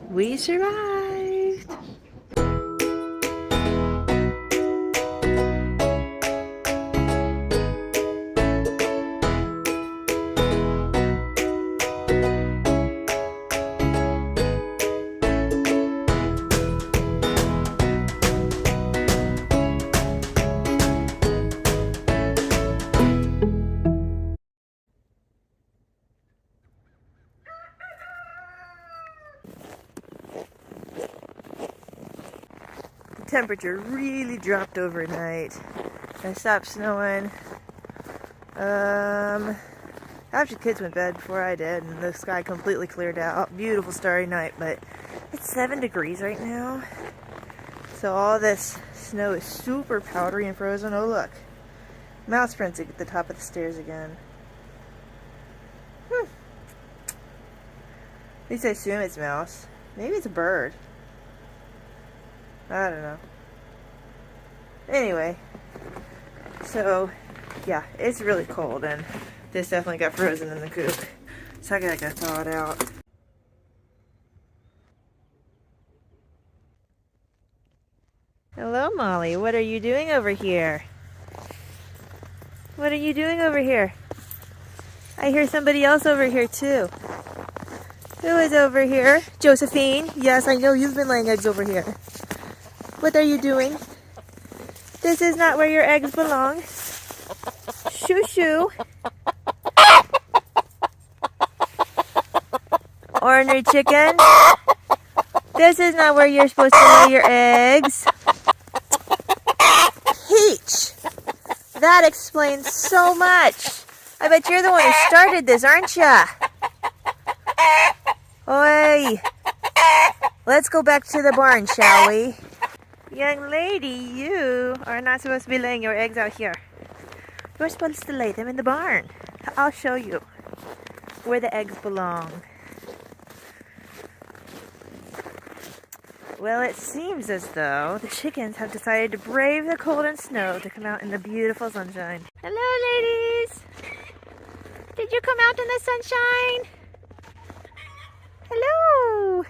We survived. Temperature really dropped overnight. It stopped snowing. After the kids went to bed before I did, and the sky completely cleared out. Beautiful starry night, but it's 7 degrees right now. So all this snow is super powdery and frozen. Oh look, mouse prints at the top of the stairs again. At least I assume it's mouse. Maybe it's a bird. I don't know. Anyway, so yeah, it's really cold, and this definitely got frozen in the coop. So I gotta go thaw it out. Hello, Molly. What are you doing over here? What are you doing over here? I hear somebody else over here too. Who is over here? Josephine? Yes, I know you've been laying eggs over here. What are you doing? This is not where your eggs belong. Shoo shoo. Ornery chicken. This is not where you're supposed to lay your eggs. Peach. That explains so much. I bet you're the one who started this, aren't ya? Oi. Let's go back to the barn, shall we? Young lady, you are not supposed to be laying your eggs out here. You're supposed to lay them in the barn. I'll show you where the eggs belong. Well, it seems as though the chickens have decided to brave the cold and snow to come out in the beautiful sunshine. Hello, ladies! Did you come out in the sunshine? Hello!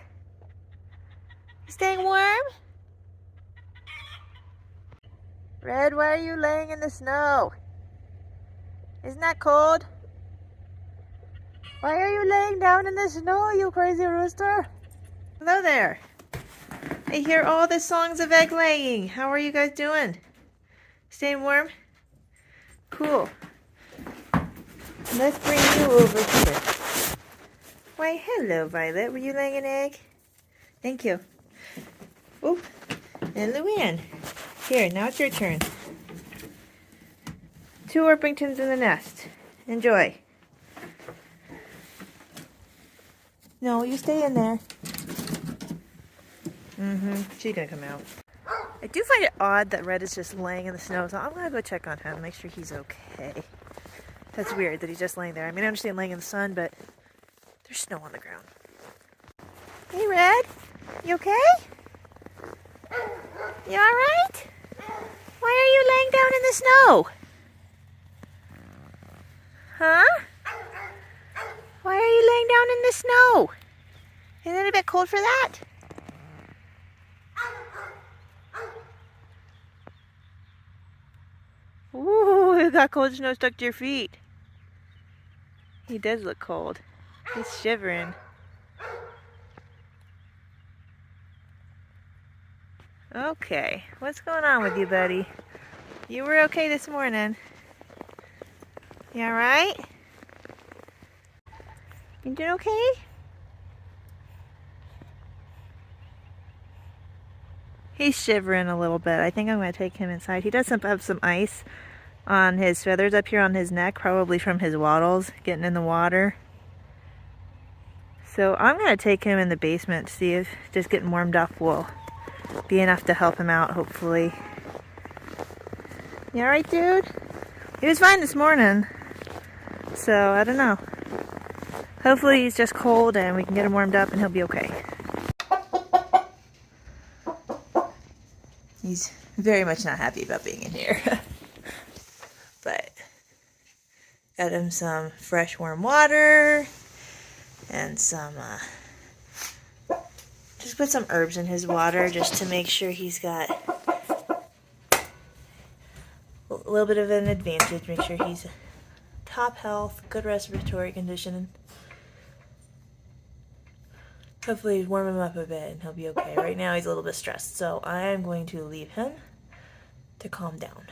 You staying warm? Red, why are you laying in the snow? Isn't that cold? Why are you laying down in the snow, you crazy rooster? Hello there. I hear all the songs of egg laying. How are you guys doing? Staying warm? Cool. Let's bring you over here. Why, hello, Violet. Were you laying an egg? Thank you. Oh, and Luann. Here, now it's your turn. 2 Orpingtons in the nest. Enjoy. No, you stay in there. She's gonna come out. I do find it odd that Red is just laying in the snow, so I'm gonna go check on him, make sure he's okay. That's weird that he's just laying there. I mean, I understand laying in the sun, but there's snow on the ground. Hey, Red. You okay? You alright? Why are you laying down in the snow? Huh? Why are you laying down in the snow? Isn't it a bit cold for that? Ooh, you got cold snow stuck to your feet. He does look cold. He's shivering. Okay, what's going on with you, buddy? You were okay this morning. You alright? You doing okay? He's shivering a little bit. I think I'm going to take him inside. He does have some ice on his feathers up here on his neck, probably from his waddles getting in the water. So I'm going to take him in the basement to see if just getting warmed up will be enough to help him out, hopefully. You alright, dude? He was fine this morning. So, I don't know. Hopefully he's just cold and we can get him warmed up and he'll be okay. He's very much not happy about being in here. But got him some fresh warm water and some put some herbs in his water just to make sure he's got a little bit of an advantage. Make sure he's top health, good respiratory condition. Hopefully warm him up a bit and he'll be okay. Right now he's a little bit stressed, so I am going to leave him to calm down.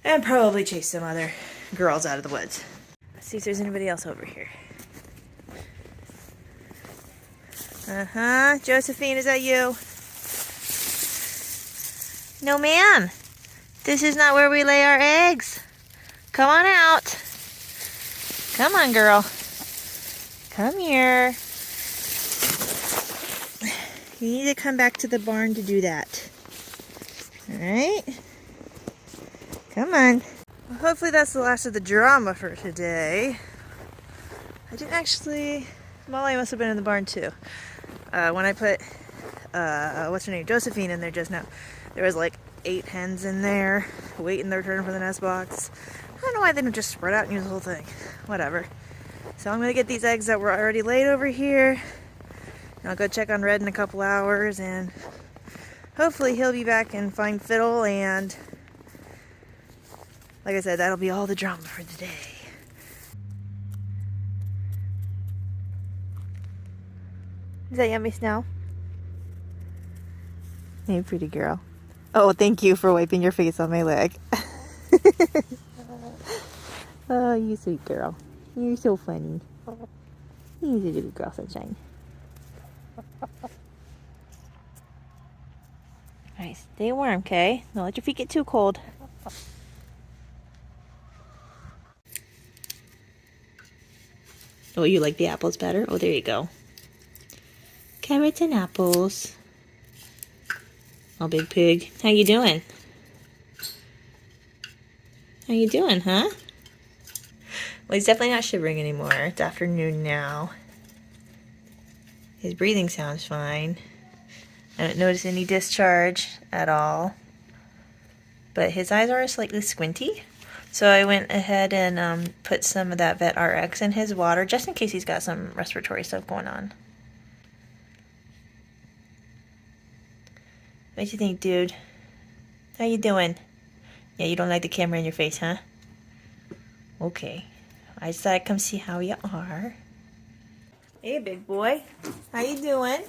And probably chase some other girls out of the woods. Let's see if there's anybody else over here. Josephine, is that you? No, ma'am. This is not where we lay our eggs. Come on out. Come on, girl. Come here. You need to come back to the barn to do that. Alright? Come on. Well, hopefully that's the last of the drama for today. I didn't actually... Molly must have been in the barn too. When I put, what's her name, Josephine in there just now, there was like 8 hens in there waiting their turn for the nest box. I don't know why they don't just spread out and use the whole thing. Whatever. So I'm going to get these eggs that were already laid over here. And I'll go check on Red in a couple hours, and hopefully he'll be back and find Fiddle, and like I said, that'll be all the drama for the day. Is that Yummy Snow? Hey, pretty girl. Oh, thank you for wiping your face on my leg. Oh, you sweet girl. You're so funny. You're a good girl, Sunshine. Alright, stay warm, okay? Don't let your feet get too cold. Oh, you like the apples better? Oh, there you go. Carrots and apples. Oh, big pig. How you doing? How you doing, huh? Well, he's definitely not shivering anymore. It's afternoon now. His breathing sounds fine. I don't notice any discharge at all. But his eyes are slightly squinty. So I went ahead and put some of that Vet RX in his water, just in case he's got some respiratory stuff going on. What do you think, dude? How you doing? Yeah, you don't like the camera in your face, huh? Okay. I just thought I'd come see how you are. Hey, big boy. How you doing?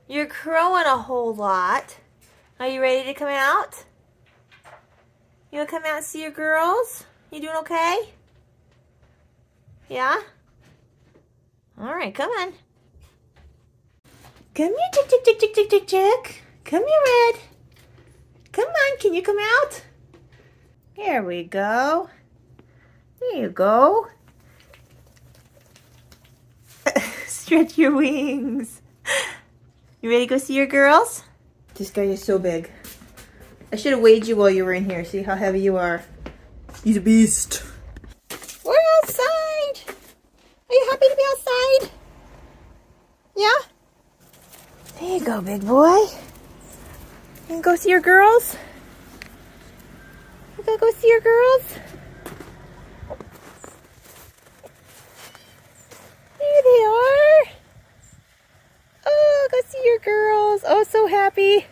You're crowing a whole lot. Are you ready to come out? You want to come out and see your girls? You doing okay? Yeah? Alright, come on. Come here, chick, chick, chick, chick, chick, chick, chick. Come here, Red. Come on, can you come out? Here we go. There you go. Stretch your wings. You ready to go see your girls? This guy is so big. I should have weighed you while you were in here. See how heavy you are. He's a beast. We're outside. Are you happy to be outside? Yeah? There you go, big boy. You can go see your girls? You gonna go see your girls? Here they are. Oh, go see your girls. Oh, so happy.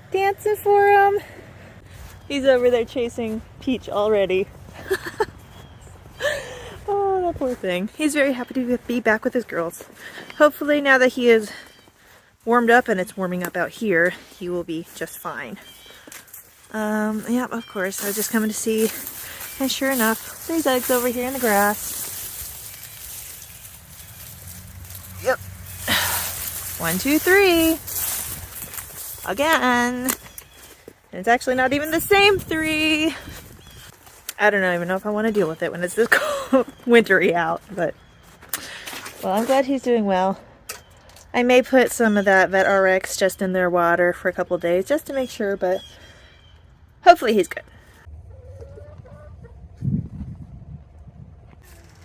Dancing for him. He's over there chasing Peach already. Oh, that poor thing. He's very happy to be back with his girls. Hopefully now that he is warmed up and it's warming up out here, he will be just fine. Yeah, of course. I was just coming to see, and sure enough, there's eggs over here in the grass. Yep. 1, 2, 3. Again. And it's actually not even the same 3. I don't even know if I want to deal with it when it's this cold, wintry out, but well, I'm glad he's doing well. I may put some of that Vet RX just in their water for a couple of days just to make sure, but hopefully he's good.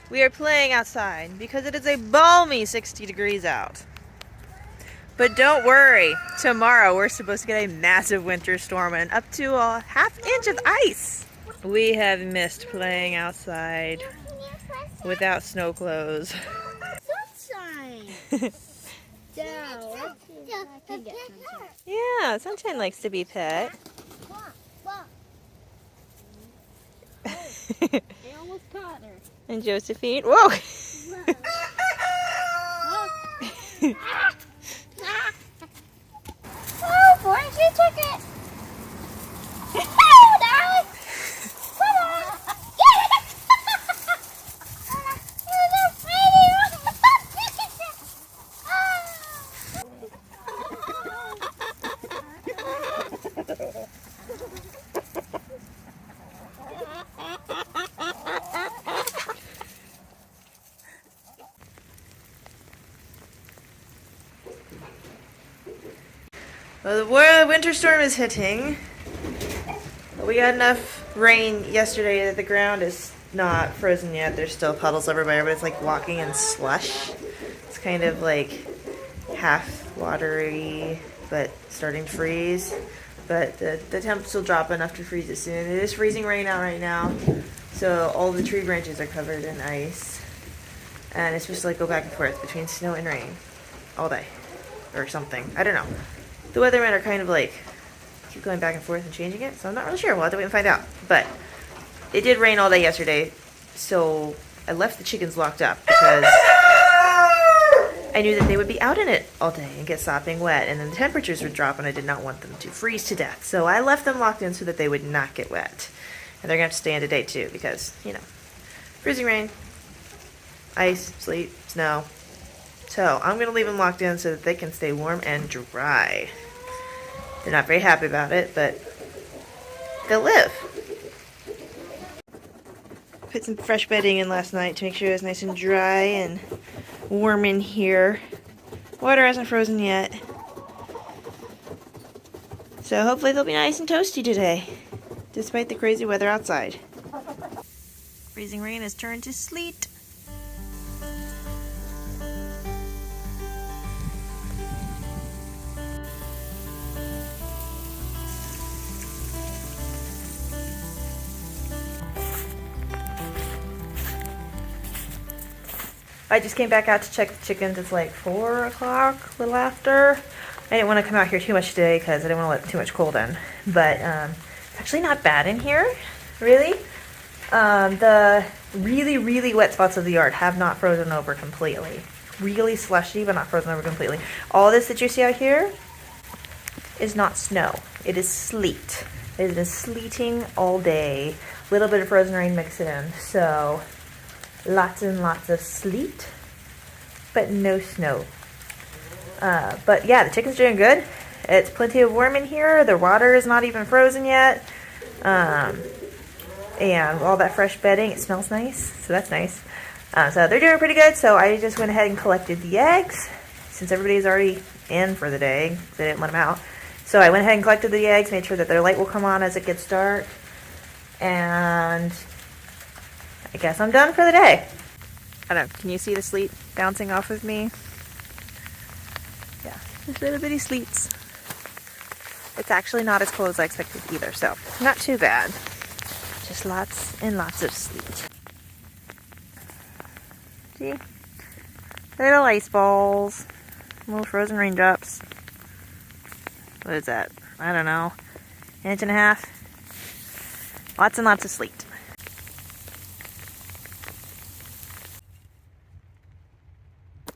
We are playing outside because it is a balmy 60 degrees out. But don't worry, tomorrow we're supposed to get a massive winter storm and up to a ½ inch of ice. We have missed playing outside. without snow clothes. Sunshine. Down. Let's see if I can get sunshine. Yeah, Sunshine likes to be pet. I almost caught her. And Josephine, whoa! Oh, boy, she took it. Oh, darling. Come on. Get it. You're so Well, the winter storm is hitting. We got enough rain yesterday that the ground is not frozen yet. There's still puddles everywhere, but it's like walking in slush. It's kind of like half watery, but starting to freeze. But the temps will drop enough to freeze it soon. It is freezing rain out right now, so all the tree branches are covered in ice. And it's supposed to like go back and forth between snow and rain all day or something. I don't know. The weathermen are kind of like keep going back and forth and changing it, so I'm not really sure. We'll have to wait and find out. But it did rain all day yesterday, so I left the chickens locked up because I knew that they would be out in it all day and get sopping wet, and then the temperatures would drop and I did not want them to freeze to death. So I left them locked in so that they would not get wet. And they're going to have to stay in today too because, you know, freezing rain, ice, sleet, snow. So I'm going to leave them locked in so that they can stay warm and dry. They're not very happy about it, but they'll live. Put some fresh bedding in last night to make sure it was nice and dry and warm in here. Water hasn't frozen yet. So hopefully they'll be nice and toasty today, despite the crazy weather outside. Freezing rain has turned to sleet. I just came back out to check the chickens. It's like 4 o'clock, a little after. I didn't want to come out here too much today because I didn't want to let too much cold in. But it's actually not bad in here, really. The really, really wet spots of the yard have not frozen over completely. Really slushy, but not frozen over completely. All this that you see out here is not snow. It is sleet. It has been sleeting all day. A little bit of frozen rain mixed in. So lots and lots of sleet, but no snow. But yeah, the chicken's doing good. It's plenty of warm in here. The water is not even frozen yet. And all that fresh bedding, it smells nice, so that's nice. So they're doing pretty good, so I just went ahead and collected the eggs, since everybody's already in for the day, because I didn't let them out. So I went ahead and collected the eggs, made sure that their light will come on as it gets dark, and I guess I'm done for the day. I don't know, can you see the sleet bouncing off of me? Yeah, just little bitty sleets. It's actually not as cold as I expected either, so not too bad. Just lots and lots of sleet. See? Little ice balls. Little frozen raindrops. What is that? I don't know. 1.5 inches. Lots and lots of sleet.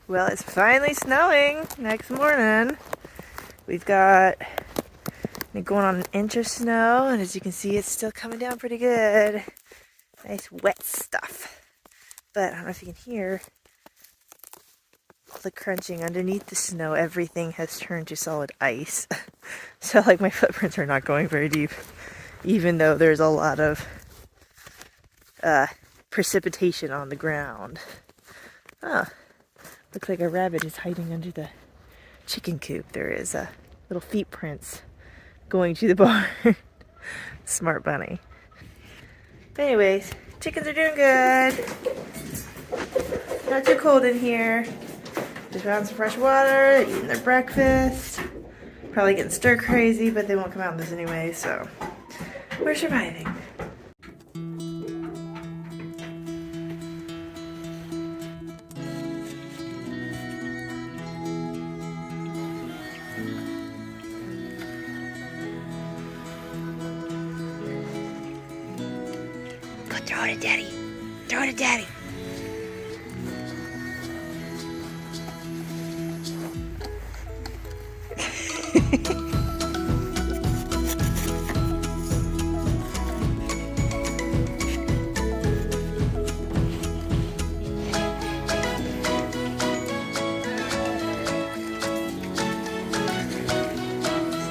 Well, it's finally snowing next morning. We've got going on 1 inch of snow, and as you can see, it's still coming down pretty good. Nice wet stuff. But I don't know if you can hear all the crunching underneath the snow. Everything has turned to solid ice. So like my footprints are not going very deep, even though there's a lot of precipitation on the ground. Oh, looks like a rabbit is hiding under the chicken coop. There is little feet prints going to the barn. Smart bunny. But anyways, chickens are doing good. Not too cold in here. Just found some fresh water, they're eating their breakfast. Probably getting stir crazy, but they won't come out in this anyway, so we're surviving. it at Daddy. Throw it at Daddy.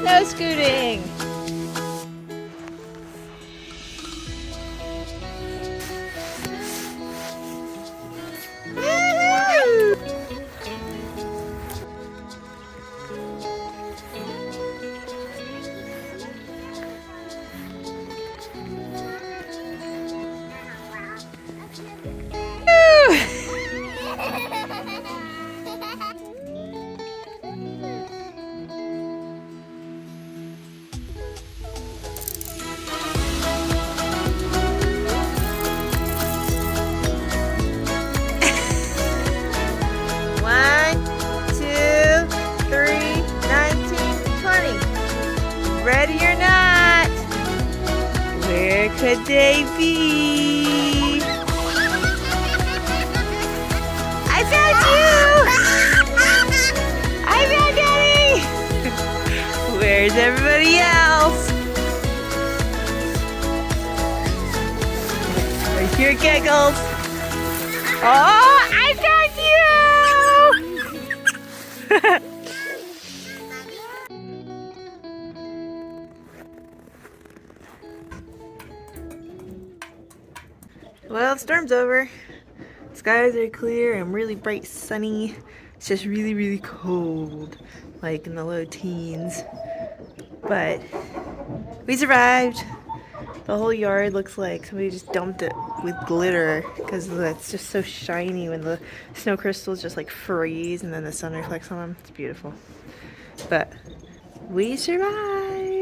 Snow scooting. Ready or not, where could they be? I found you! I found Daddy! Where's everybody else? Where's your giggles? Oh, I found you! Well, the storm's over. Skies are clear and really bright sunny. It's just really, really cold, like in the low teens. But we survived. The whole yard looks like somebody just dumped it with glitter because it's just so shiny when the snow crystals just like freeze and then the sun reflects on them. It's beautiful. But we survived.